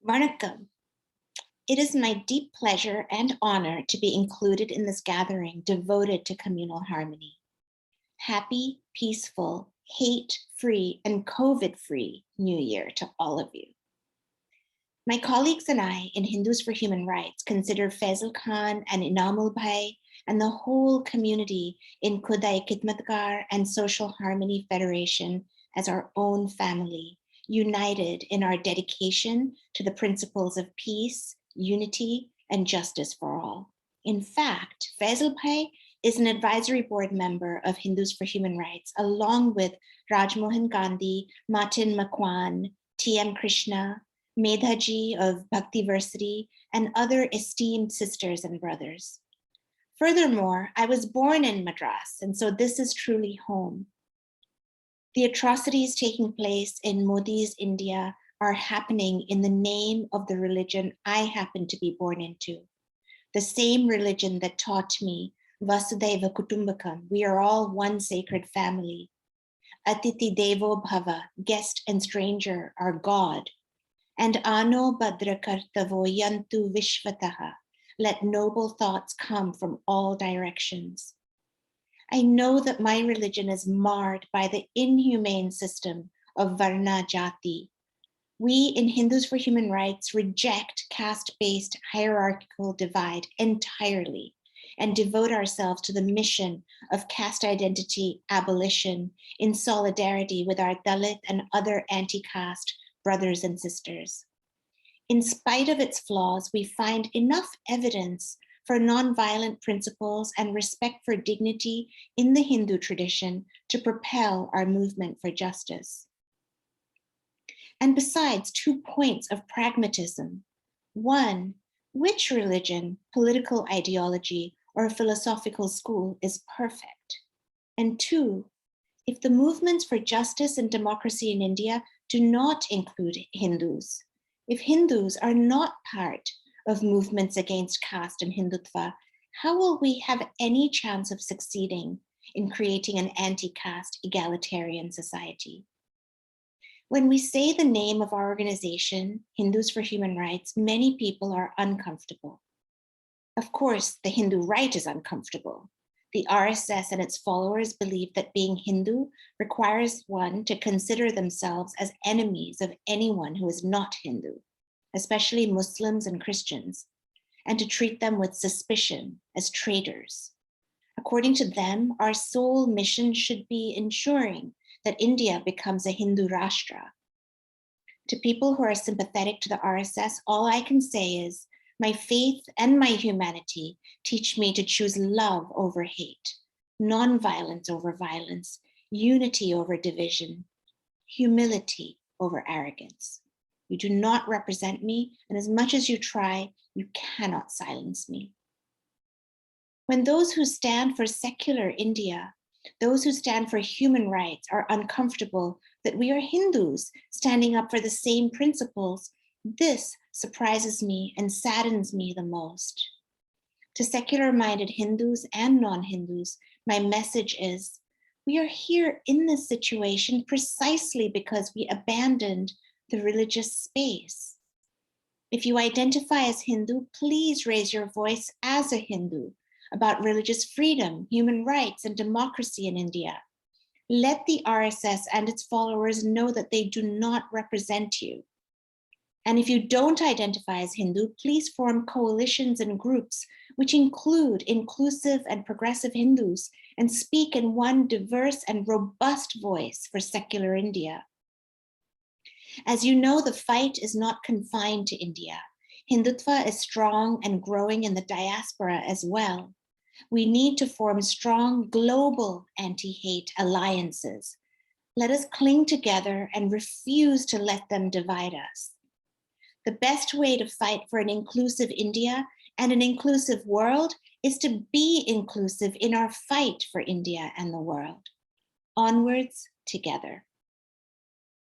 Vanakkam. It is my deep pleasure and honor to be included in this gathering devoted to communal harmony. Happy, peaceful, hate-free, and COVID-free New Year to all of you. My colleagues and I in Hindus for Human Rights consider Faisal Khan and Inamul Bhai and the whole community in Khudai Khidmatgar and Social Harmony Federation as our own family, united in our dedication to the principles of peace, unity, and justice for all. In fact, Faisal Bhai is an advisory board member of Hindus for Human Rights, along with Rajmohan Gandhi, Martin Makwan, T.M. Krishna, Medhaji of Bhaktiversity, and other esteemed sisters and brothers. Furthermore, I was born in Madras, and so this is truly home. The atrocities taking place in Modi's India are happening in the name of the religion I happen to be born into, the same religion that taught me Vasudhaiva Kutumbakam, we are all one sacred family. Atiti Devo Bhava, guest and stranger are God. And Ano Badra Kartavo Yantu Vishvataha, let noble thoughts come from all directions. I know that my religion is marred by the inhumane system of Varna Jati. We in Hindus for Human Rights reject caste-based hierarchical divide entirely and devote ourselves to the mission of caste identity abolition in solidarity with our Dalit and other anti-caste brothers and sisters. In spite of its flaws, we find enough evidence for nonviolent principles and respect for dignity in the Hindu tradition to propel our movement for justice. And besides, 2 points of pragmatism. 1, which religion, political ideology, or philosophical school is perfect? And 2, if the movements for justice and democracy in India do not include Hindus, if Hindus are not part of movements against caste and Hindutva, how will we have any chance of succeeding in creating an anti-caste egalitarian society? When we say the name of our organization, Hindus for Human Rights, many people are uncomfortable. Of course, the Hindu right is uncomfortable. The RSS and its followers believe that being Hindu requires one to consider themselves as enemies of anyone who is not Hindu, especially Muslims and Christians, and to treat them with suspicion as traitors. According to them, our sole mission should be ensuring that India becomes a Hindu Rashtra. To people who are sympathetic to the RSS, all I can say is, my faith and my humanity teach me to choose love over hate, nonviolence over violence, unity over division, humility over arrogance. You do not represent me, and as much as you try, you cannot silence me. When those who stand for secular India, those who stand for human rights are uncomfortable that we are Hindus standing up for the same principles, this surprises me and saddens me the most. To secular-minded Hindus and non-Hindus, my message is, we are here in this situation precisely because we abandoned the religious space. If you identify as Hindu, please raise your voice as a Hindu about religious freedom, human rights, and democracy in India. Let the RSS and its followers know that they do not represent you. And if you don't identify as Hindu, please form coalitions and groups which include inclusive and progressive Hindus and speak in one diverse and robust voice for secular India. As you know, the fight is not confined to India. Hindutva is strong and growing in the diaspora as well. We need to form strong global anti-hate alliances. Let us cling together and refuse to let them divide us. The best way to fight for an inclusive India and an inclusive world is to be inclusive in our fight for India and the world. Onwards, together.